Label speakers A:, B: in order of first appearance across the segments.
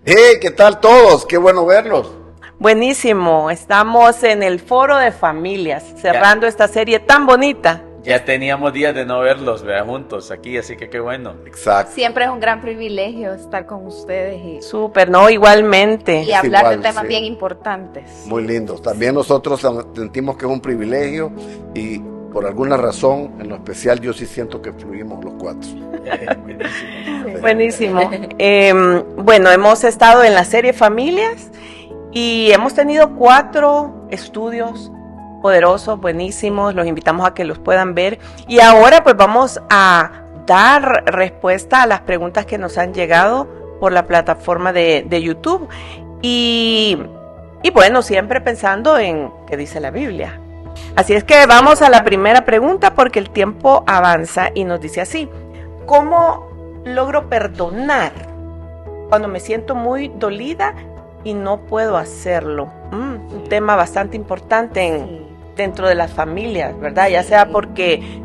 A: Hey, ¿qué tal todos? Qué bueno verlos.
B: Buenísimo, estamos en el Foro de Familias, cerrando esta serie tan bonita.
C: Ya teníamos días de no verlos, vea, juntos aquí, así que qué bueno.
A: Exacto.
D: Siempre es un gran privilegio estar con ustedes
B: Súper, ¿no? Igualmente.
D: y hablar
A: igual,
D: de temas
A: sí.
D: bien importantes.
A: Muy lindos. También nosotros sentimos que es un privilegio y por alguna razón, en lo especial, yo sí siento que fluimos los cuatro.
B: Buenísimo. Bueno, hemos estado en la serie Familias y hemos tenido 4 estudios poderosos, buenísimos, los invitamos a que los puedan ver. Y ahora pues vamos a dar respuesta a las preguntas que nos han llegado por la plataforma de YouTube. Y bueno, siempre pensando en qué dice la Biblia. Así es que vamos a la primera pregunta porque el tiempo avanza y nos dice así: ¿cómo logro perdonar cuando me siento muy dolida y no puedo hacerlo? Un tema bastante importante dentro de las familias, ¿verdad? Ya sea porque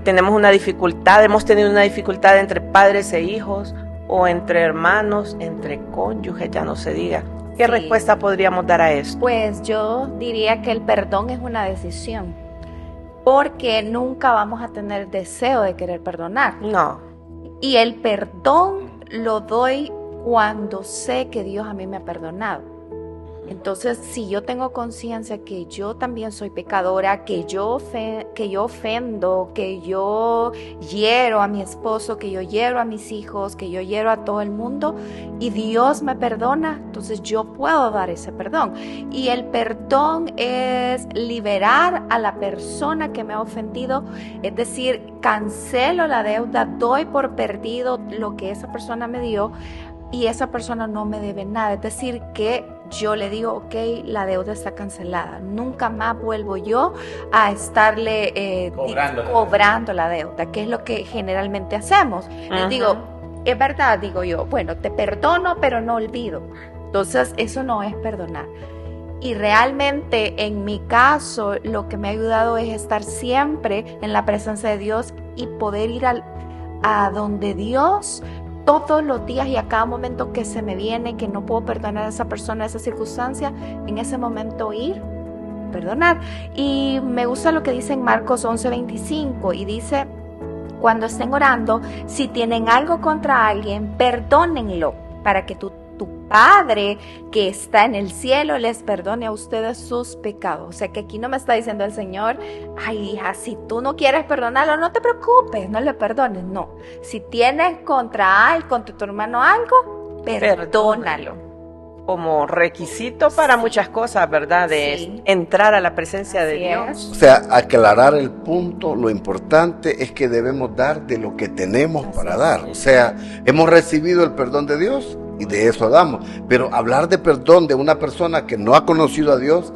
B: tenemos una dificultad, hemos tenido una dificultad entre padres e hijos, o entre hermanos, entre cónyuges, ya no se diga. ¿Qué respuesta podríamos dar a esto?
D: Pues yo diría que el perdón es una decisión, porque nunca vamos a tener deseo de querer perdonar.
B: No.
D: Y el perdón lo doy cuando sé que Dios a mí me ha perdonado. Entonces, si yo tengo conciencia que yo también soy pecadora, que yo ofendo, que yo hiero a mi esposo, que yo hiero a mis hijos, que yo hiero a todo el mundo, y Dios me perdona, entonces yo puedo dar ese perdón. Y el perdón es liberar a la persona que me ha ofendido, es decir, cancelo la deuda, doy por perdido lo que esa persona me dio, y esa persona no me debe nada, es decir, que yo le digo, ok, la deuda está cancelada, nunca más vuelvo yo a estarle cobrando la deuda, que es lo que generalmente hacemos. Les digo, es verdad, digo yo, bueno, te perdono, pero no olvido. Entonces, eso no es perdonar. Y realmente, en mi caso, lo que me ha ayudado es estar siempre en la presencia de Dios y poder ir a donde Dios todos los días y a cada momento que se me viene, que no puedo perdonar a esa persona, a esa circunstancia, en ese momento ir, perdonar. Y me gusta lo que dice en Marcos 11:25 y dice, cuando estén orando, si tienen algo contra alguien, perdónenlo para que tu Padre que está en el cielo les perdone a ustedes sus pecados. O sea que aquí no me está diciendo el Señor, ay hija, si tú no quieres perdonarlo, no te preocupes, no le perdones. No, si tienes contra tu hermano algo, perdónalo.
B: Como requisito para muchas cosas, ¿verdad? De entrar a la presencia de Dios.
A: O sea, aclarar el punto, lo importante es que debemos dar de lo que tenemos para dar. O sea, hemos recibido el perdón de Dios y de eso damos. Pero hablar de perdón de una persona que no ha conocido a Dios,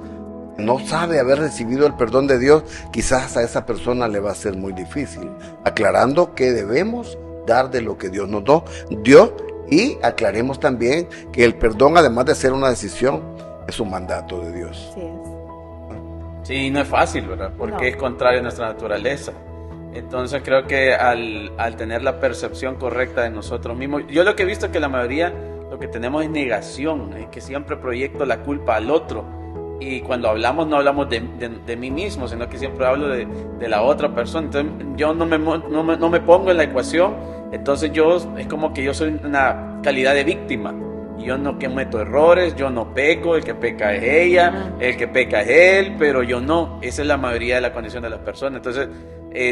A: no sabe haber recibido el perdón de Dios, quizás a esa persona le va a ser muy difícil. Aclarando que debemos dar de lo que Dios nos dio. Y aclaremos también que el perdón, además de ser una decisión, es un mandato de Dios.
D: Sí,
C: Sí, no es fácil, ¿verdad? Porque es contrario a nuestra naturaleza. Entonces creo que al tener la percepción correcta de nosotros mismos, yo lo que he visto es que la mayoría lo que tenemos es negación, es que siempre proyecto la culpa al otro. Y cuando hablamos no hablamos de mí mismo, sino que siempre hablo de la otra persona. Entonces yo no me pongo en la ecuación. Entonces es como que yo soy una calidad de víctima. Y yo no cometo errores, yo no peco, el que peca es ella, el que peca es él, pero yo no. Esa es la mayoría de la condición de las personas. Entonces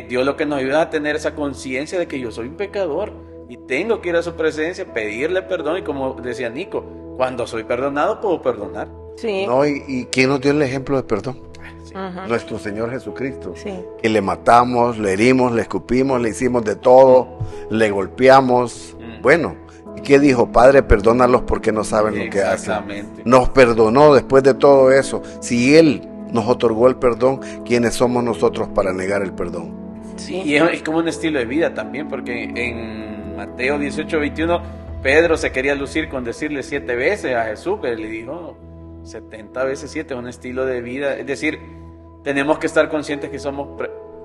C: Dios lo que nos ayuda a tener esa conciencia de que yo soy un pecador y tengo que ir a su presencia, pedirle perdón. Y como decía Nico, cuando soy perdonado puedo perdonar.
B: Sí.
A: ¿No? ¿Y quién nos dio el ejemplo de perdón?
C: Sí.
A: Nuestro Señor Jesucristo.
B: Sí.
A: Que le matamos, le herimos, le escupimos, le hicimos de todo, le golpeamos. Bueno, ¿y qué dijo? Padre, perdónalos porque no saben lo que hacen.
C: Exactamente.
A: Nos perdonó después de todo eso. Si Él nos otorgó el perdón, ¿quiénes somos nosotros para negar el perdón?
B: Sí.
C: Y es como un estilo de vida también, porque en Mateo 18:21 Pedro se quería lucir con decirle 7 veces a Jesús, pero le dijo 70 veces 7, es un estilo de vida. Es decir, tenemos que estar conscientes que somos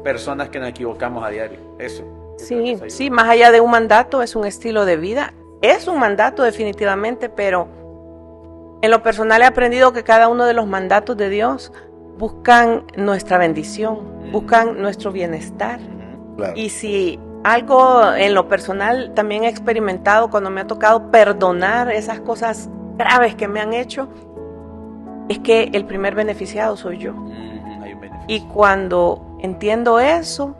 C: personas que nos equivocamos a diario. Eso.
B: Sí, más allá de un mandato, es un estilo de vida es un mandato definitivamente, pero en lo personal he aprendido que cada uno de los mandatos de Dios buscan nuestra bendición, buscan nuestro bienestar.
A: Claro.
B: Y si algo en lo personal también he experimentado cuando me ha tocado perdonar esas cosas graves que me han hecho, es que el primer beneficiado soy yo.
C: Hay un beneficio.
B: Y cuando entiendo eso,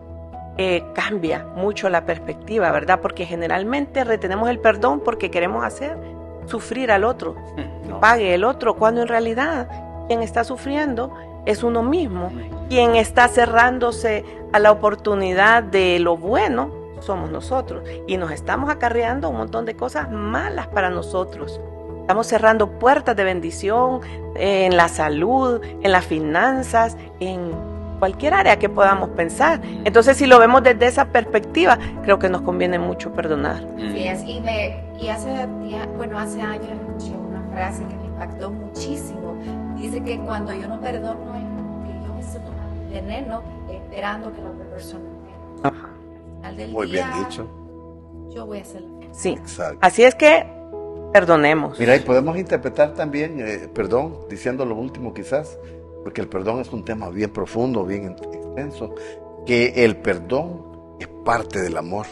B: cambia mucho la perspectiva, ¿verdad? Porque generalmente retenemos el perdón porque queremos hacer sufrir al otro, que pague el otro, cuando en realidad quien está sufriendo es uno mismo. Quien está cerrándose a la oportunidad de lo bueno somos nosotros. Y nos estamos acarreando un montón de cosas malas para nosotros. Estamos cerrando puertas de bendición en la salud, en las finanzas, en cualquier área que podamos pensar. Entonces, si lo vemos desde esa perspectiva, creo que nos conviene mucho perdonar.
D: Sí, hace años escuché una frase que me impactó muchísimo. Dice que cuando yo no perdono es porque yo me siento un veneno esperando que la otra persona me
B: Ajá.
D: Al final del
A: Muy
D: día,
A: bien dicho.
D: yo voy a hacer
B: Sí,
A: Exacto.
B: así es que perdonemos.
A: Mira, y podemos interpretar también, perdón, diciendo lo último quizás, porque el perdón es un tema bien profundo, bien extenso, que el perdón es parte del amor.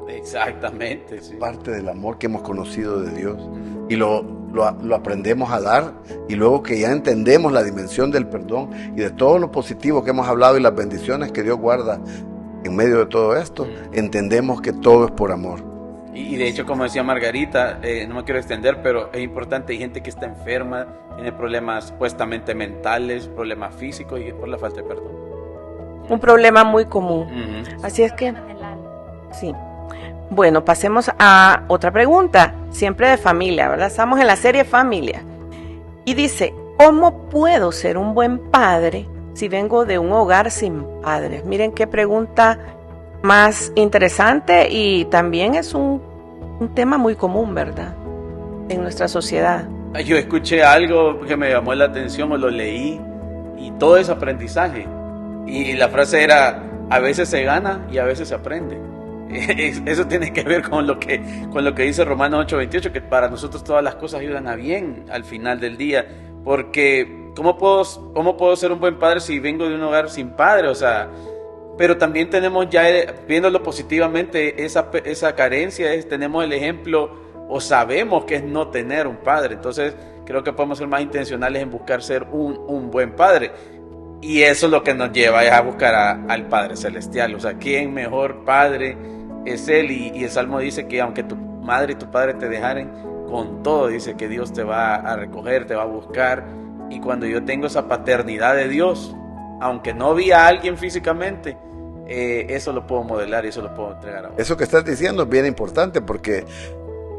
C: Exactamente, sí.
A: Parte del amor que hemos conocido de Dios. Y lo aprendemos a dar, y luego que ya entendemos la dimensión del perdón y de todo lo positivo que hemos hablado y las bendiciones que Dios guarda en medio de todo esto, entendemos que todo es por amor.
C: Y de hecho, como decía Margarita, no me quiero extender, pero es importante, hay gente que está enferma, tiene problemas supuestamente mentales, problemas físicos, y es por la falta de perdón.
B: Un problema muy común. Así es que, sí. Bueno, pasemos a otra pregunta, siempre de familia, ¿verdad? Estamos en la serie Familia. Y dice, ¿cómo puedo ser un buen padre si vengo de un hogar sin padres? Miren qué pregunta más interesante, y también es un tema muy común, ¿verdad? En nuestra sociedad.
C: Yo escuché algo que me llamó la atención o lo leí, y todo es aprendizaje. Y la frase era, a veces se gana y a veces se aprende. Eso tiene que ver con lo que dice Romanos 8:28, que para nosotros todas las cosas ayudan a bien al final del día. Porque ¿cómo puedo ser un buen padre si vengo de un hogar sin padre? O sea, pero también tenemos ya, viéndolo positivamente, esa carencia, tenemos el ejemplo, o sabemos que es no tener un padre. Entonces creo que podemos ser más intencionales en buscar ser un buen padre. Y eso es lo que nos lleva a buscar al Padre Celestial. O sea, ¿quién mejor padre es Él? Y el Salmo dice que aunque tu madre y tu padre te dejaren, con todo dice que Dios te va a recoger, te va a buscar. Y cuando yo tengo esa paternidad de Dios, aunque no vi a alguien físicamente, eso lo puedo modelar y eso lo puedo entregar a vos.
A: Eso que estás diciendo es bien importante, porque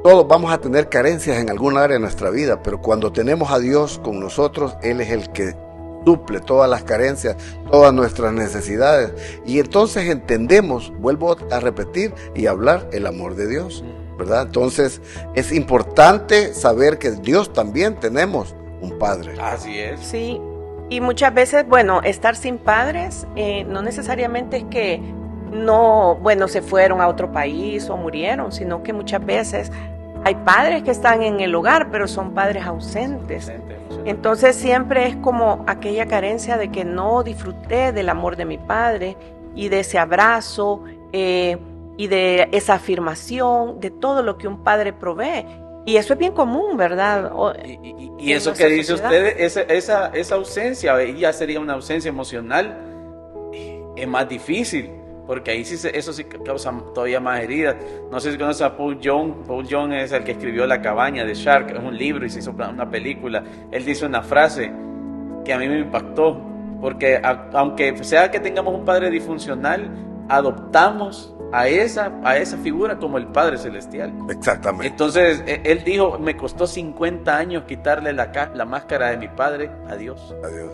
A: todos vamos a tener carencias en alguna área de nuestra vida, pero cuando tenemos a Dios con nosotros, Él es el que suple todas las carencias, todas nuestras necesidades, y entonces entendemos, vuelvo a repetir y hablar, el amor de Dios, ¿verdad? Entonces es importante saber que Dios también tenemos un Padre.
C: Así es.
B: Sí, y muchas veces, bueno, estar sin padres no necesariamente es que no, bueno, se fueron a otro país o murieron, sino que muchas veces hay padres que están en el hogar, pero son padres ausentes. Entonces siempre es como aquella carencia de que no disfruté del amor de mi padre y de ese abrazo y de esa afirmación, de todo lo que un padre provee. Y eso es bien común, ¿verdad?
C: Y eso que dice usted, esa ausencia, ya sería una ausencia emocional, es más difícil. Porque ahí eso sí causa todavía más heridas. No sé si conoces a Paul Young. Paul Young es el que escribió La cabaña de Shark. Es un libro y se hizo una película. Él dice una frase que a mí me impactó. Porque aunque sea que tengamos un padre disfuncional, adoptamos a esa figura como el Padre Celestial.
A: Exactamente.
C: Entonces, él dijo, me costó 50 años quitarle la máscara de mi padre a Dios.
A: Adiós.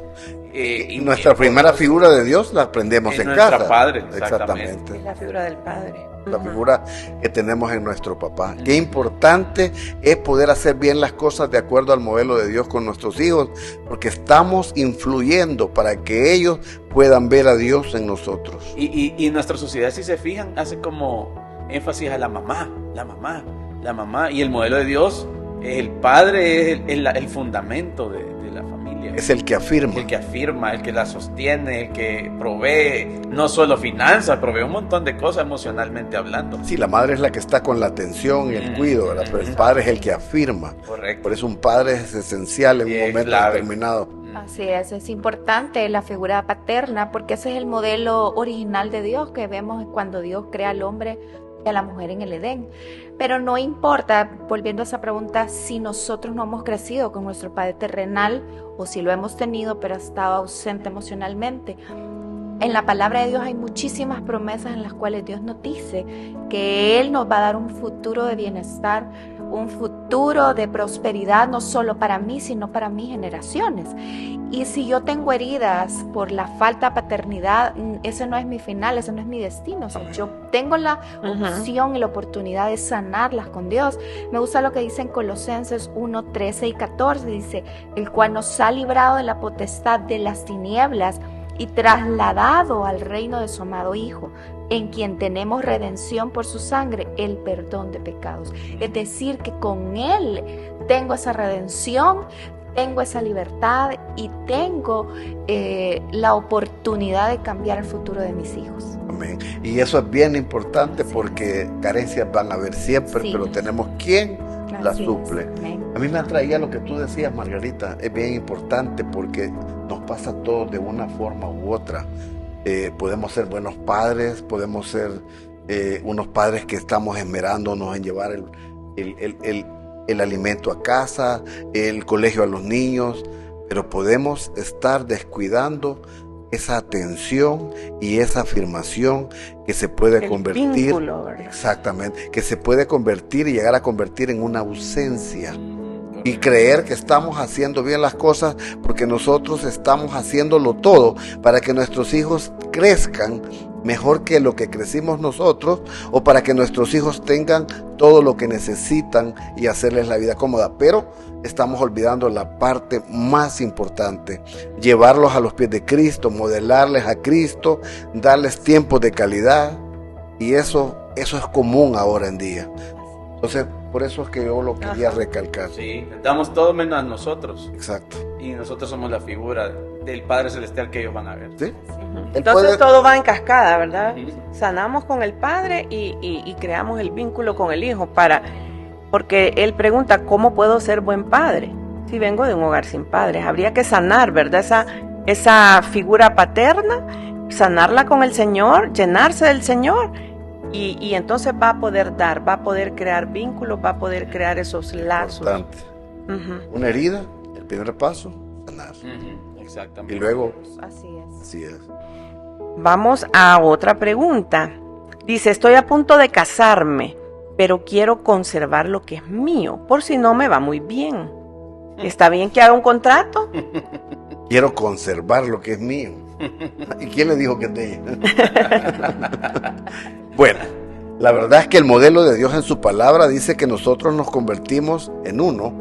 C: Y
A: nuestra primera figura de Dios la aprendemos en casa.
C: Padre,
A: exactamente.
B: Es la figura del Padre.
A: La figura que tenemos en nuestro papá. Qué importante es poder hacer bien las cosas de acuerdo al modelo de Dios con nuestros hijos, porque estamos influyendo para que ellos puedan ver a Dios en nosotros.
C: Y nuestra sociedad, si se fijan, hace como énfasis a la mamá. la mamá, y el modelo de Dios es el padre, es el fundamento de la familia.
A: Es el que afirma.
C: El que afirma, el que la sostiene, el que provee, no solo finanzas, provee un montón de cosas emocionalmente hablando.
A: Sí, la madre es la que está con la atención y el cuidado, ¿verdad? Pero el padre es el que afirma.
C: Correcto.
A: Por eso un padre es esencial en
C: Sí,
A: un
C: es
A: momento
C: clave.
A: determinado.
D: Así es importante la figura paterna porque ese es el modelo original de Dios que vemos cuando Dios crea al hombre y a la mujer en el Edén. Pero no importa, volviendo a esa pregunta, si nosotros no hemos crecido con nuestro padre terrenal o si lo hemos tenido pero ha estado ausente emocionalmente. En la palabra de Dios hay muchísimas promesas en las cuales Dios nos dice que Él nos va a dar un futuro de bienestar, un futuro de prosperidad, no solo para mí, sino para mis generaciones. Y si yo tengo heridas por la falta de paternidad, ese no es mi final, ese no es mi destino. O sea, yo tengo la opción y la oportunidad de sanarlas con Dios. Me gusta lo que dice en Colosenses 1, 13 y 14, dice, el cual nos ha librado de la potestad de las tinieblas y trasladado al reino de su amado Hijo, en quien tenemos redención por su sangre, el perdón de pecados. Es decir, que con Él tengo esa redención, tengo esa libertad y tengo la oportunidad de cambiar el futuro de mis hijos.
A: Amén. Y eso es bien importante porque carencias van a haber siempre,
D: Sí.
A: pero tenemos quien la
D: Así es.
A: suple.
D: Amén.
A: A mí me atraía lo que tú decías, Margarita, es bien importante porque nos pasa a todos de una forma u otra. Podemos ser buenos padres, podemos ser unos padres que estamos esmerándonos en llevar el alimento a casa, el colegio a los niños, pero podemos estar descuidando esa atención y esa afirmación que se puede
B: El
A: convertir,
B: vínculo, ¿verdad?
A: exactamente, que se puede convertir y llegar a convertir en una ausencia. Y creer que estamos haciendo bien las cosas porque nosotros estamos haciéndolo todo para que nuestros hijos crezcan mejor que lo que crecimos nosotros o para que nuestros hijos tengan todo lo que necesitan y hacerles la vida cómoda. Pero estamos olvidando la parte más importante, llevarlos a los pies de Cristo, modelarles a Cristo, darles tiempos de calidad, y eso es común ahora en día. Entonces, por eso es que yo lo quería recalcar.
C: Sí, damos todo menos a nosotros.
A: Exacto.
C: Y nosotros somos la figura del Padre Celestial que ellos van a ver.
A: ¿Sí? Él
B: Entonces
A: puede-
B: todo va en cascada, ¿verdad?
C: Ujú.
B: Sanamos con el Padre y creamos el vínculo con el Hijo porque Él pregunta, ¿cómo puedo ser buen padre? Si vengo de un hogar sin padres, habría que sanar, ¿verdad? Esa figura paterna, sanarla con el Señor, llenarse del Señor y entonces va a poder dar, va a poder crear vínculos, va a poder crear esos lazos.
A: Importante.
B: Ujú.
A: Una herida, el primer paso, sanar.
C: Ujú, exactamente.
A: Y luego,
D: Así es.
A: así es.
B: Vamos a otra pregunta. Dice, estoy a punto de casarme, pero quiero conservar lo que es mío, por si no me va muy bien. ¿Está bien que haga un contrato?
A: Quiero conservar lo que es mío. ¿Y quién le dijo que es de ella? Bueno, la verdad es que el modelo de Dios en su palabra dice que nosotros nos convertimos en uno,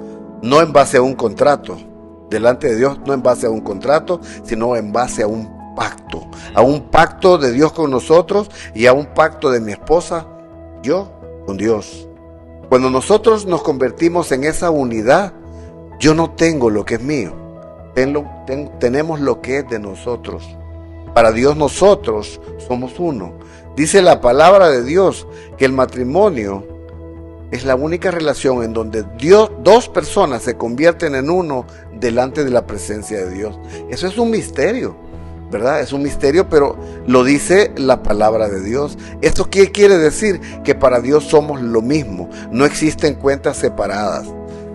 A: no en base a un contrato. Delante de Dios, no en base a un contrato, sino en base a un pacto de Dios con nosotros y a un pacto de mi esposa, yo con Dios. Cuando nosotros nos convertimos en esa unidad, yo no tengo lo que es mío, tenemos lo que es de nosotros. Para Dios nosotros somos uno. Dice la palabra de Dios que el matrimonio es la única relación en donde dos personas se convierten en uno delante de la presencia de Dios. Eso es un misterio, ¿verdad? Es un misterio, pero lo dice la palabra de Dios. ¿Esto qué quiere decir? Que para Dios somos lo mismo. No existen cuentas separadas.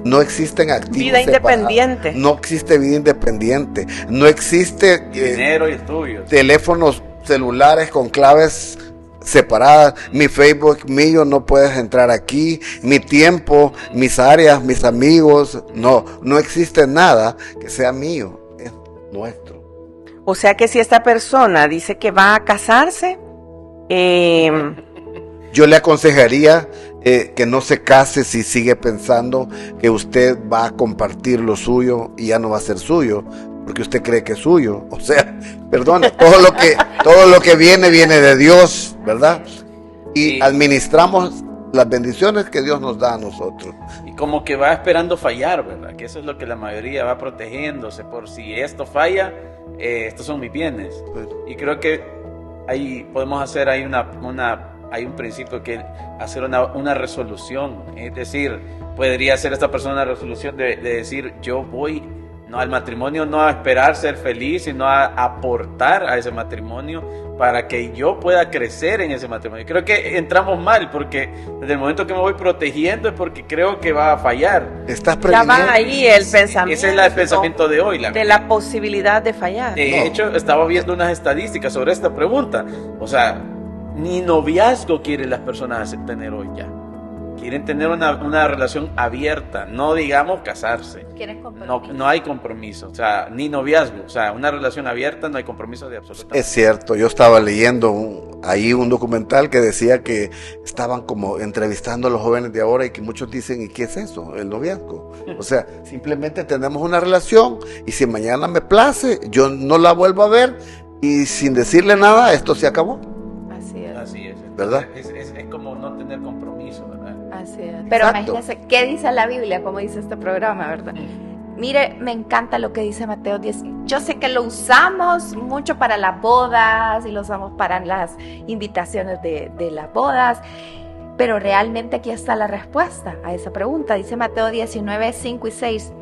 A: No existen activos
B: Vida independiente.
A: separados. No existe vida independiente. No existe
C: Dinero y estudios.
A: teléfonos celulares con claves separadas. Mi Facebook mío, no puedes entrar aquí. Mi tiempo, mis áreas, mis amigos. No existe nada que sea mío. Es nuestro.
B: O sea que si esta persona dice que va a casarse,
A: Yo le aconsejaría que no se case si sigue pensando que usted va a compartir lo suyo y ya no va a ser suyo, porque usted cree que es suyo. O sea, perdone, todo lo que viene de Dios, ¿verdad? Y
C: Sí.
A: administramos las bendiciones que Dios nos da a nosotros.
C: Y como que va esperando fallar, ¿verdad? Que eso es lo que la mayoría va protegiéndose, por si esto falla, estos son mis bienes. Y creo que ahí podemos hacer ahí hay un principio que hacer una resolución, es decir, podría hacer esta persona una resolución de decir, yo voy no al matrimonio, no a esperar ser feliz, sino a aportar a ese matrimonio para que yo pueda crecer en ese matrimonio. Creo que entramos mal, porque desde el momento que me voy protegiendo es porque creo que va a fallar.
A: Estás
B: Ya
A: previniendo.
B: va ahí el pensamiento.
C: Ese es el pensamiento de hoy.
B: De la posibilidad de fallar.
C: De hecho, estaba viendo unas estadísticas sobre esta pregunta. O sea, ni noviazgo quieren las personas tener hoy ya. Quieren tener una relación abierta, no digamos casarse.
D: Quieren compromiso.
C: No hay compromiso, o sea, ni noviazgo. O sea, una relación abierta, no hay compromiso de absolutamente.
A: Es cierto, yo estaba leyendo ahí un documental que decía que estaban como entrevistando a los jóvenes de ahora y que muchos dicen, ¿y qué es eso? El noviazgo. O sea, simplemente tenemos una relación y si mañana me place, yo no la vuelvo a ver y sin decirle nada, esto se acabó.
D: Así es.
A: ¿Verdad?
C: Es como no tener compromiso, ¿verdad?
D: Así es. Pero
A: Exacto.
D: imagínense, ¿qué dice la Biblia? Como dice este programa, ¿verdad? Mire, me encanta lo que dice Mateo 10. Yo sé que lo usamos mucho para las bodas y lo usamos para las invitaciones de las bodas, pero realmente aquí está la respuesta a esa pregunta. Dice Mateo 19, 5 y 6.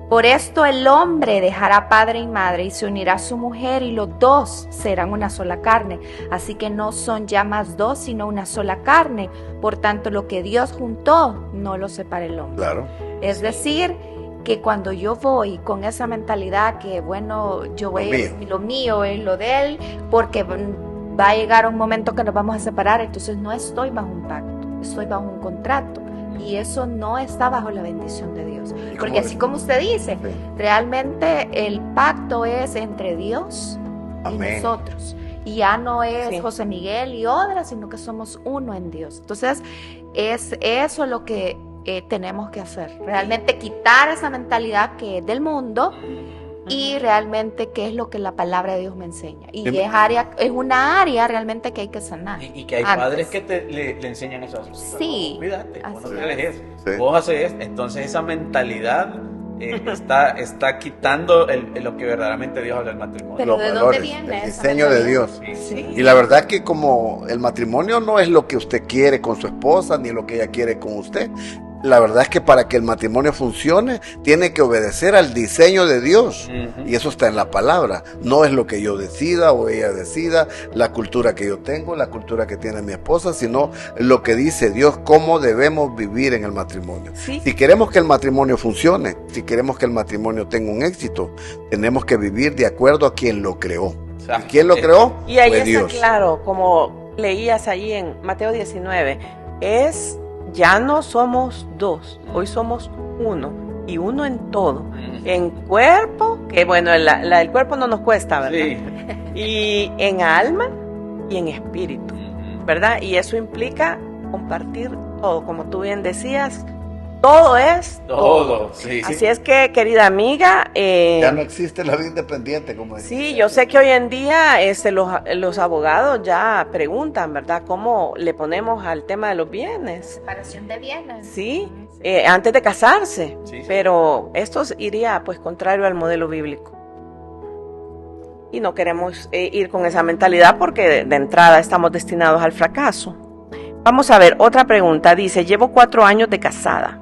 D: Por esto el hombre dejará padre y madre y se unirá a su mujer y los dos serán una sola carne. Así que no son ya más dos, sino una sola carne. Por tanto, lo que Dios juntó, no lo separa el hombre.
A: Claro.
D: Es decir, que cuando yo voy con esa mentalidad que, bueno, yo voy lo mío es lo de él, porque va a llegar un momento que nos vamos a separar, entonces no estoy bajo un pacto, estoy bajo un contrato. Y eso no está bajo la bendición de Dios. Porque así como usted dice, realmente el pacto es entre Dios y nosotros. Y ya no es José Miguel y Odra, sino que somos uno en Dios. Entonces, es eso lo que tenemos que hacer. Realmente quitar esa mentalidad que es del mundo y realmente qué es lo que la palabra de Dios me enseña. Y es una área realmente que hay que sanar.
C: Y que hay padres que le enseñan eso a sus hijos.
D: Sí.
C: Cuídate, vos no
D: es.
C: eso.
A: Sí.
C: Vos haces esto. Entonces esa mentalidad está quitando lo que verdaderamente Dios habla del matrimonio.
D: Pero
A: Los
D: ¿de dónde
A: valores,
D: viene
A: el
D: esa
A: diseño de
D: mentalidad?
A: Dios.
C: Sí.
A: Y la verdad que como el matrimonio no es lo que usted quiere con su esposa, ni lo que ella quiere con usted. La verdad es que para que el matrimonio funcione, tiene que obedecer al diseño de Dios.
C: Uh-huh.
A: Y eso está en la palabra. No es lo que yo decida o ella decida, la cultura que yo tengo, la cultura que tiene mi esposa, sino lo que dice Dios, cómo debemos vivir en el matrimonio.
B: Sí.
A: Si queremos que el matrimonio funcione, si queremos que el matrimonio tenga un éxito, tenemos que vivir de acuerdo a quien lo creó. ¿Y quién lo creó?
B: Y ahí
A: Fue
B: está
A: Dios.
B: claro, como leías allí en Mateo 19, ya no somos dos, hoy somos uno, y uno en todo, en cuerpo, que bueno, el cuerpo no nos cuesta, ¿verdad?
C: Sí.
B: Y en alma y en espíritu, ¿verdad? Y eso implica compartir todo, como tú bien decías, todo es
C: Todo, sí.
B: Así es que, querida amiga,
A: Ya no existe la vida independiente, como decía.
B: sí, yo sé que hoy en día los abogados ya preguntan, ¿verdad? ¿Cómo le ponemos al tema de los bienes?
D: Separación de bienes.
B: Sí, antes de casarse,
C: Sí.
B: pero esto iría pues contrario al modelo bíblico. Y no queremos ir con esa mentalidad porque de entrada estamos destinados al fracaso. Vamos a ver, otra pregunta, dice, llevo 4 años de casada.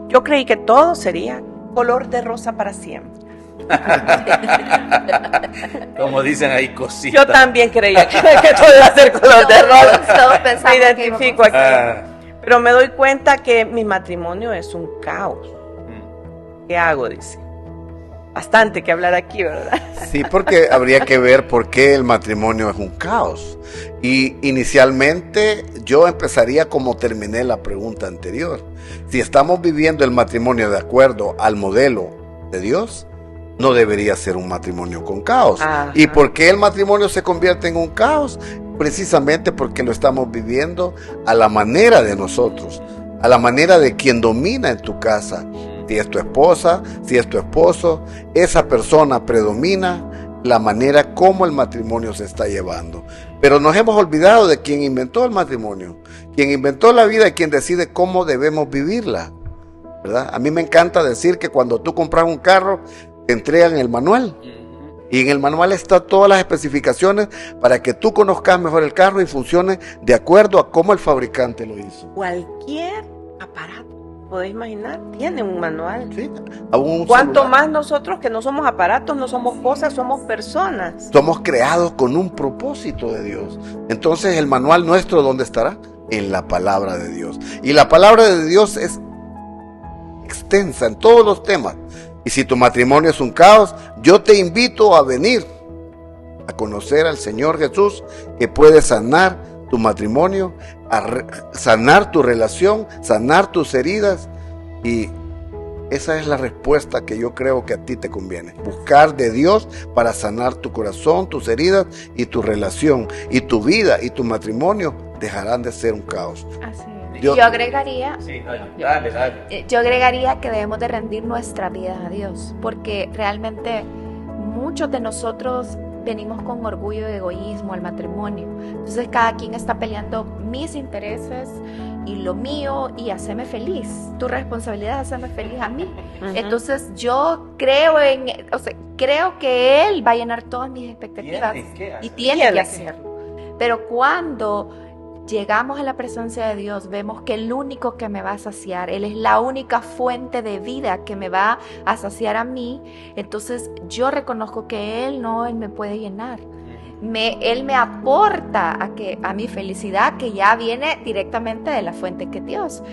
B: Yo creí que todo sería color de rosa para siempre.
C: Como dicen ahí, cositas.
B: Yo también creía que todo iba a ser color de rosa.
D: Todos pensamos
B: Me
D: que
B: identifico aquí.
C: Ah.
B: Pero me doy cuenta que mi matrimonio es un caos. ¿Qué hago? Dice. Bastante que hablar aquí, ¿verdad?
A: Sí, porque habría que ver por qué el matrimonio es un caos. Y inicialmente yo empezaría como terminé la pregunta anterior. Si estamos viviendo el matrimonio de acuerdo al modelo de Dios, no debería ser un matrimonio con caos.
B: Ajá.
A: ¿Y por qué el matrimonio se convierte en un caos? Precisamente porque lo estamos viviendo a la manera de nosotros, a la manera de quien domina en tu casa. Si es tu esposa, si es tu esposo, esa persona predomina la manera como el matrimonio se está llevando. Pero nos hemos olvidado de quien inventó el matrimonio, quien inventó la vida y quien decide cómo debemos vivirla, ¿verdad? A mí me encanta decir que cuando tú compras un carro, te entregan el manual. Y en el manual están todas las especificaciones para que tú conozcas mejor el carro y funcione de acuerdo a cómo el fabricante lo hizo.
B: Cualquier aparato, podéis imaginar, tiene un manual.
A: ¿Sí? Aún un
B: ¿Cuánto
A: celular.
B: más nosotros que no somos aparatos, no somos cosas, somos personas?
A: Somos creados con un propósito de Dios. Entonces el manual nuestro, ¿dónde estará? En la palabra de Dios. Y la palabra de Dios es extensa en todos los temas. Y si tu matrimonio es un caos, yo te invito a venir a conocer al Señor Jesús, que puede sanar tu matrimonio, sanar tu relación, sanar tus heridas. Y esa es la respuesta que yo creo que a ti te conviene. Buscar de Dios para sanar tu corazón, tus heridas y tu relación. Y tu vida y tu matrimonio dejarán de ser un caos.
D: Así es.
A: Yo-
D: Yo agregaría,
C: Sí, dale.
D: yo agregaría que debemos de rendir nuestra vida a Dios, porque realmente muchos de nosotros venimos con orgullo y egoísmo al matrimonio. Entonces cada quien está peleando mis intereses y lo mío y hacerme feliz. Tu responsabilidad es hacerme feliz a mí.
B: Ujú.
D: Entonces yo creo que Él va a llenar todas mis expectativas
C: Tiene que hacerlo.
D: y tiene que hacerlo. Pero cuando llegamos a la presencia de Dios, vemos que el único que me va a saciar, Él es la única fuente de vida que me va a saciar a mí. Entonces yo reconozco que Él me puede llenar. Él me aporta a mi felicidad, que ya viene directamente de la fuente que es Dios.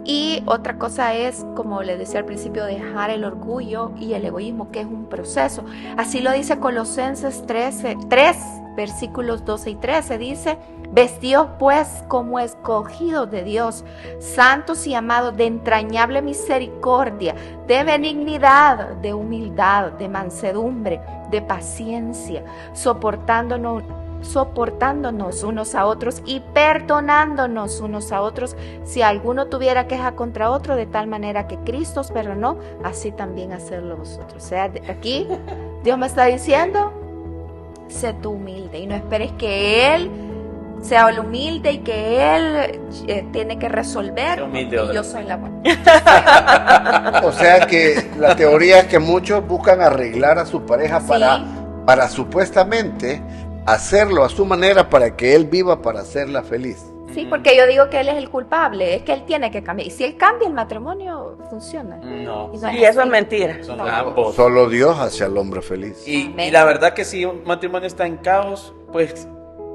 D: Y otra cosa es, como les decía al principio, dejar el orgullo y el egoísmo, que es un proceso. Así lo dice Colosenses 3, versículos 12 y 13, dice: vestíos pues como escogidos de Dios, santos y amados, de entrañable misericordia, de benignidad, de humildad, de mansedumbre, de paciencia, soportándonos unos a otros y perdonándonos unos a otros si alguno tuviera queja contra otro, de tal manera que Cristo os perdonó, así también hacerlo vosotros. O sea, aquí Dios me está diciendo: sé tú humilde y no esperes que Él sea el humilde y que Él tiene que resolver,
C: Humilde,
D: y yo
C: ¿verdad?
D: soy la buena.
A: O sea que la teoría es que muchos buscan arreglar a su pareja
D: Sí.
A: para supuestamente hacerlo a su manera para que él viva para hacerla feliz.
D: Sí, porque yo digo que Él es el culpable, es que Él tiene que cambiar. Y si Él cambia, el matrimonio funciona.
C: No.
D: Y no
B: Y eso es
D: así.
B: mentira.
C: Son
D: No.
C: ambos.
A: Solo Dios hace al hombre feliz.
C: Y la verdad que si un matrimonio está en caos, pues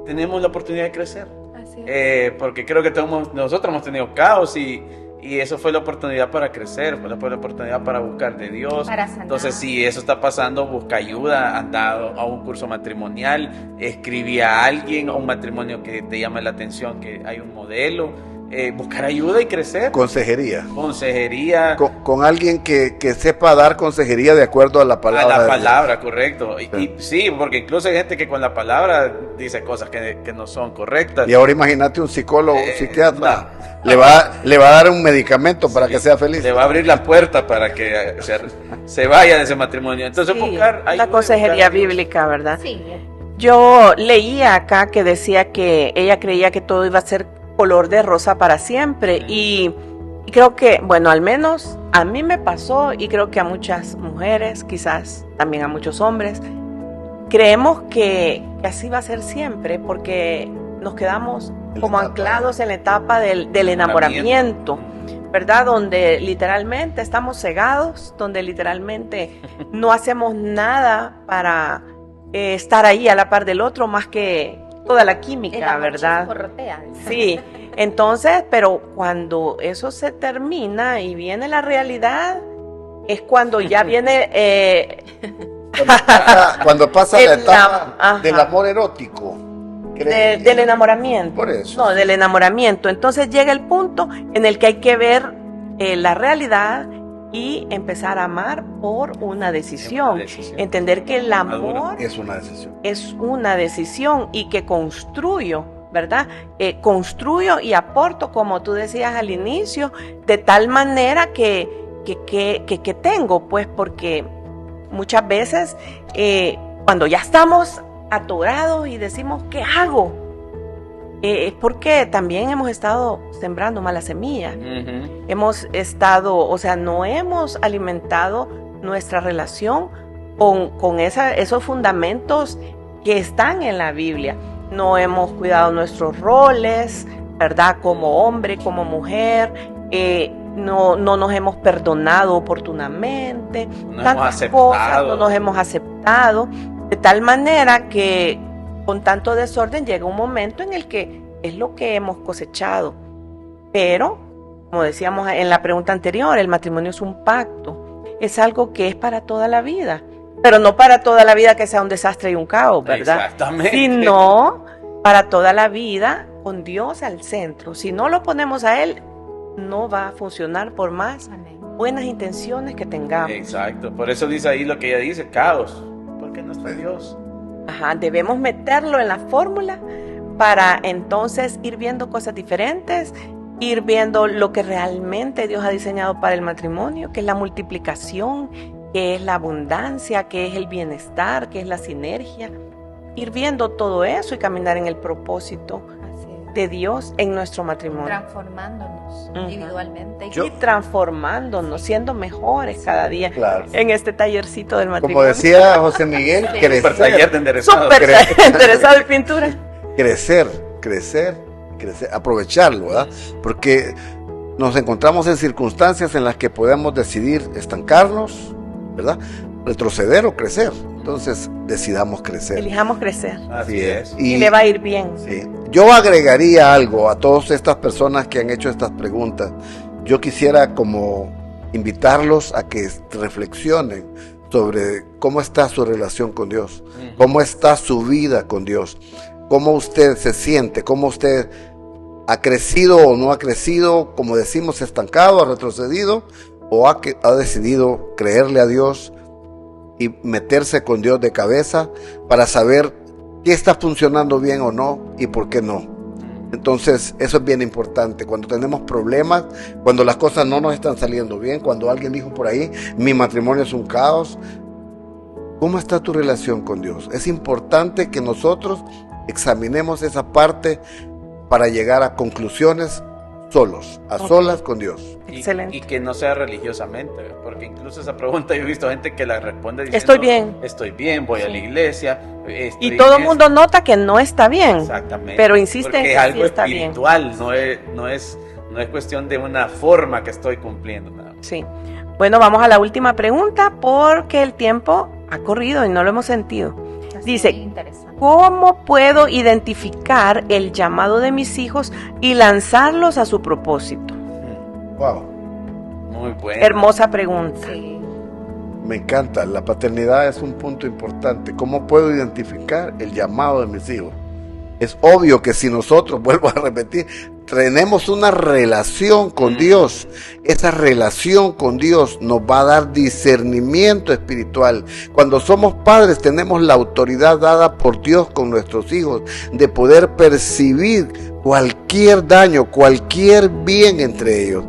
C: tenemos la oportunidad de crecer.
D: Así es.
C: Porque creo que nosotros hemos tenido caos y eso fue la oportunidad para crecer, fue la oportunidad para buscar de Dios.
D: Para sanar.
C: Entonces, si eso está pasando, busca ayuda, anda a un curso matrimonial, escribí a alguien, a un matrimonio que te llame la atención, que hay un modelo, buscar ayuda y crecer.
A: Consejería.
C: Consejería.
A: Con alguien que sepa dar consejería de acuerdo a la palabra.
C: A la
A: de Dios.
C: palabra, correcto. Y sí, porque incluso hay gente que con la palabra dice cosas que no son correctas.
A: Y ahora imagínate un psicólogo, un psiquiatra,
C: no.
A: le va a dar un medicamento para
C: Sí,
A: que sea feliz.
C: Le va a abrir la puerta para que se vaya de ese matrimonio. Entonces,
B: Sí,
C: buscar ayuda
B: la
C: y
B: consejería
C: buscar a Dios.
B: bíblica, ¿verdad?
D: Sí.
B: Yo leía acá que decía que ella creía que todo iba a ser color de rosa para siempre y creo que, bueno, al menos a mí me pasó y creo que a muchas mujeres, quizás también a muchos hombres, creemos que así va a ser siempre porque nos quedamos como anclados en la etapa del enamoramiento, ¿verdad? Donde literalmente estamos cegados, donde literalmente no hacemos nada para estar ahí a la par del otro más que toda la
D: El
B: química,
D: amor
B: ¿verdad?
D: chisporrotea.
B: Sí, entonces, pero cuando eso se termina y viene la realidad, es cuando ya viene
A: Cuando pasa la
B: El
A: etapa
B: ajá.
A: del amor erótico.
B: del enamoramiento.
A: Por eso.
B: No, del enamoramiento. Entonces llega el punto en el que hay que ver la realidad y empezar a amar por una decisión. Entender que el amor
A: Es una decisión.
B: es una decisión y que construyo, ¿verdad? Construyo y aporto, como tú decías al inicio, de tal manera que tengo, pues, porque muchas veces cuando ya estamos atorados y decimos, ¿qué hago? Es porque también hemos estado sembrando malas semillas. Hemos estado, o sea, no hemos alimentado nuestra relación con esos fundamentos que están en la Biblia. No hemos cuidado nuestros roles, ¿verdad? Como hombre, como mujer. No nos hemos perdonado oportunamente. Tantas cosas no nos hemos aceptado. De tal manera que con tanto desorden llega un momento en el que es lo que hemos cosechado. Pero, como decíamos en la pregunta anterior, el matrimonio es un pacto. Es algo que es para toda la vida. Pero no para toda la vida que sea un desastre y un caos, ¿verdad?
C: Exactamente.
B: Sino para toda la vida con Dios al centro. Si no lo ponemos a Él, no va a funcionar por más buenas intenciones que tengamos.
C: Exacto. Por eso dice ahí lo que ella dice, caos. Porque no está Dios.
B: Ajá, debemos meterlo en la fórmula para entonces ir viendo cosas diferentes, ir viendo lo que realmente Dios ha diseñado para el matrimonio, que es la multiplicación, que es la abundancia, que es el bienestar, que es la sinergia. Ir viendo todo eso y caminar en el propósito de Dios en nuestro matrimonio.
D: Transformándonos individualmente.
B: Y transformándonos, siendo mejores cada día en este tallercito del matrimonio.
A: Como decía José Miguel, crecer.
C: Super taller de enderezado.
B: Súper enderezado y pintura.
A: Crecer, aprovecharlo, ¿verdad? Porque nos encontramos en circunstancias en las que podemos decidir estancarnos, ¿verdad? Retroceder o crecer. Entonces, decidamos crecer.
B: Elijamos crecer.
C: Así es.
B: Y le va a ir bien.
A: Sí. Yo agregaría algo a todas estas personas que han hecho estas preguntas. Yo quisiera como invitarlos a que reflexionen sobre cómo está su relación con Dios, cómo está su vida con Dios, cómo usted se siente, cómo usted ha crecido o no ha crecido, como decimos, estancado, ha retrocedido, o ha decidido creerle a Dios y meterse con Dios de cabeza para saber qué está funcionando bien o no y por qué no. Entonces, eso es bien importante. Cuando tenemos problemas, cuando las cosas no nos están saliendo bien, cuando alguien dijo por ahí, mi matrimonio es un caos, ¿cómo está tu relación con Dios? Es importante que nosotros examinemos esa parte para llegar a conclusiones solos, a solas con Dios.
B: Excelente.
C: Y que no sea religiosamente, porque incluso esa pregunta yo he visto gente que la responde diciendo, estoy bien, voy a la iglesia.
B: Y todo el mundo nota que no está bien.
C: Exactamente.
B: Pero insiste en que
C: es algo
B: sí está
C: espiritual, no es cuestión de una forma que estoy cumpliendo. Nada.
B: Sí. Bueno, vamos a la última pregunta porque el tiempo ha corrido y no lo hemos sentido. Dice, ¿cómo puedo identificar el llamado de mis hijos y lanzarlos a su propósito?
A: Wow.
C: Muy bueno.
B: Hermosa pregunta.
D: Sí.
A: Me encanta, la paternidad es un punto importante. ¿Cómo puedo identificar el llamado de mis hijos? Es obvio que si nosotros, vuelvo a repetir, tenemos una relación con Dios, esa relación con Dios nos va a dar discernimiento espiritual. Cuando somos padres tenemos la autoridad dada por Dios con nuestros hijos de poder percibir cualquier daño, cualquier bien entre ellos.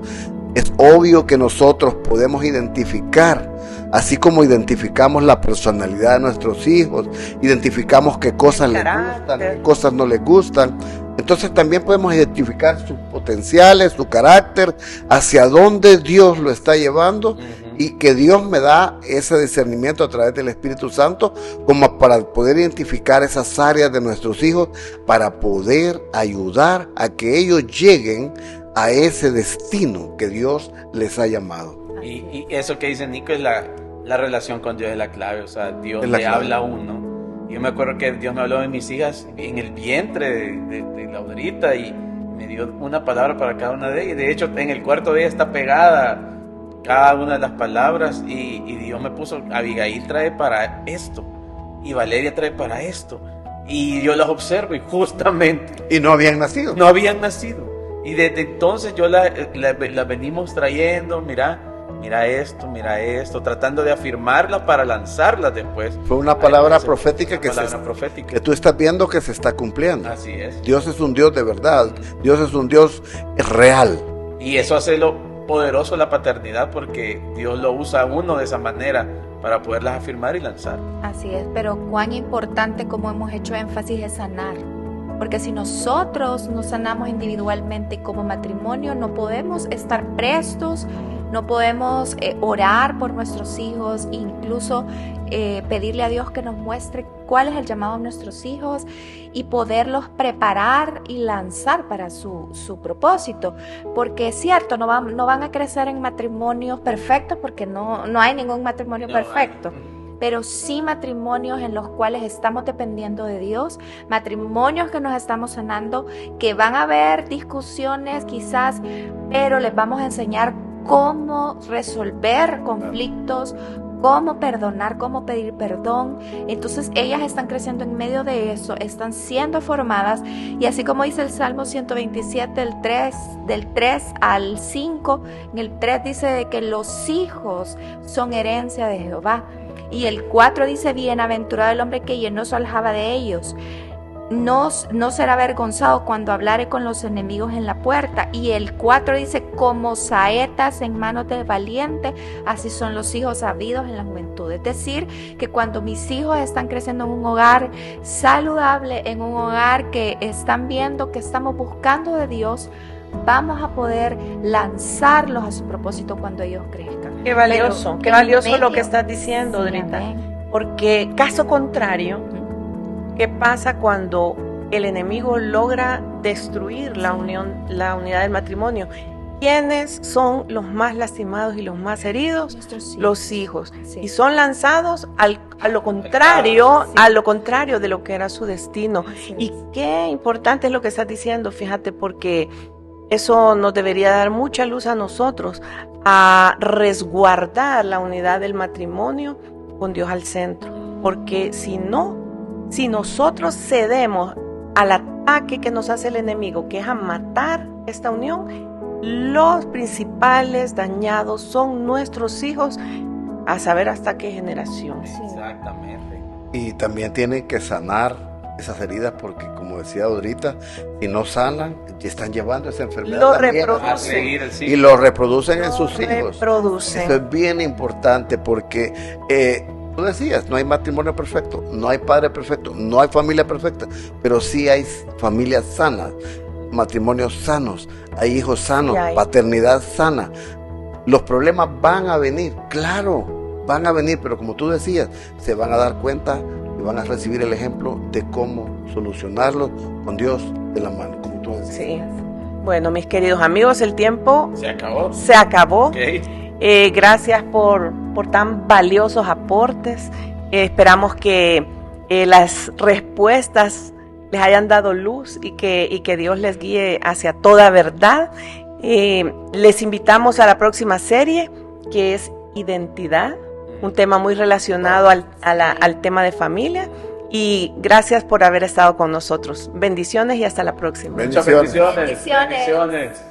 A: Es obvio que nosotros podemos identificar, así como identificamos la personalidad de nuestros hijos, identificamos qué cosas les gustan, qué cosas no les gustan. Entonces también podemos identificar sus potenciales, su carácter, hacia dónde Dios lo está llevando, y que Dios me da ese discernimiento a través del Espíritu Santo como para poder identificar esas áreas de nuestros hijos, para poder ayudar a que ellos lleguen a ese destino que Dios les ha llamado.
C: Y eso que dice Nico es la relación con Dios es la clave. O sea, Dios le habla a uno. Yo me acuerdo que Dios me habló de mis hijas en el vientre de Laurita y me dio una palabra para cada una de ellas. De hecho, en el cuarto de ella está pegada cada una de las palabras y Dios me puso, Abigail trae para esto y Valeria trae para esto. Y yo las observo y justamente...
A: Y no habían nacido.
C: No habían nacido. Y desde entonces yo la venimos trayendo, mira esto, tratando de afirmarla para lanzarla después.
A: Fue una palabra profética que tú estás viendo que se está cumpliendo.
C: Así es.
A: Dios es un Dios de verdad, Dios es un Dios real.
C: Y eso hacerlo poderoso la paternidad porque Dios lo usa a uno de esa manera para poderlas afirmar y lanzar.
D: Así es, pero cuán importante, como hemos hecho énfasis, es sanar. Porque si nosotros nos sanamos individualmente como matrimonio, no podemos estar prestos, no podemos orar por nuestros hijos, incluso pedirle a Dios que nos muestre cuál es el llamado a nuestros hijos y poderlos preparar y lanzar para su propósito. Porque es cierto, no van a crecer en matrimonios perfectos porque no hay ningún matrimonio perfecto. Pero sí matrimonios en los cuales estamos dependiendo de Dios, matrimonios que nos estamos sanando, que van a haber discusiones quizás, pero les vamos a enseñar cómo resolver conflictos, cómo perdonar, cómo pedir perdón. Entonces ellas están creciendo en medio de eso, están siendo formadas, y así como dice el Salmo 127, del 3 al 5, en el 3 dice de que los hijos son herencia de Jehová. Y el 4 dice, bienaventurado el hombre que llenó su aljaba de ellos. No será avergonzado cuando hablare con los enemigos en la puerta. Y el 4 dice, como saetas en manos del valiente, así son los hijos habidos en la juventud. Es decir, que cuando mis hijos están creciendo en un hogar saludable, en un hogar que están viendo que estamos buscando de Dios, vamos a poder lanzarlos a su propósito cuando ellos crezcan.
B: Qué valioso lo que estás diciendo, Odrita. Sí, porque caso contrario, ¿qué pasa cuando el enemigo logra destruir la unidad del matrimonio? ¿Quiénes son los más lastimados y los más heridos? Los hijos. Sí. Y son lanzados a lo contrario de lo que era su destino. Y qué importante es lo que estás diciendo, fíjate, porque eso nos debería dar mucha luz a nosotros, a resguardar la unidad del matrimonio con Dios al centro. Porque si nosotros cedemos al ataque que nos hace el enemigo, que es a matar esta unión, los principales dañados son nuestros hijos, a saber hasta qué generación.
C: Sí. Exactamente.
A: Y también tienen que sanar esas heridas, porque como decía Odrita, si no sanan, están llevando esa enfermedad
B: lo
A: también
B: reproducen
A: y lo reproducen en sus hijos.
B: Reproducen.
A: Eso es bien importante porque tú decías, no hay matrimonio perfecto, no hay padre perfecto, no hay familia perfecta, pero sí hay familias sanas, matrimonios sanos, hay hijos sanos, paternidad sana. Los problemas van a venir, claro, van a venir, pero como tú decías, se van a dar cuenta y van a recibir el ejemplo de cómo solucionarlos con Dios de la mano, como tú decías.
B: Sí. Bueno, mis queridos amigos, el tiempo
C: se acabó.
B: Okay. Gracias por tan valiosos aportes. Esperamos que las respuestas les hayan dado luz y que Dios les guíe hacia toda verdad. Les invitamos a la próxima serie, que es identidad, un tema muy relacionado al tema de familia. Y gracias por haber estado con nosotros. Bendiciones y hasta la próxima.
C: Muchas bendiciones.
D: Bendiciones.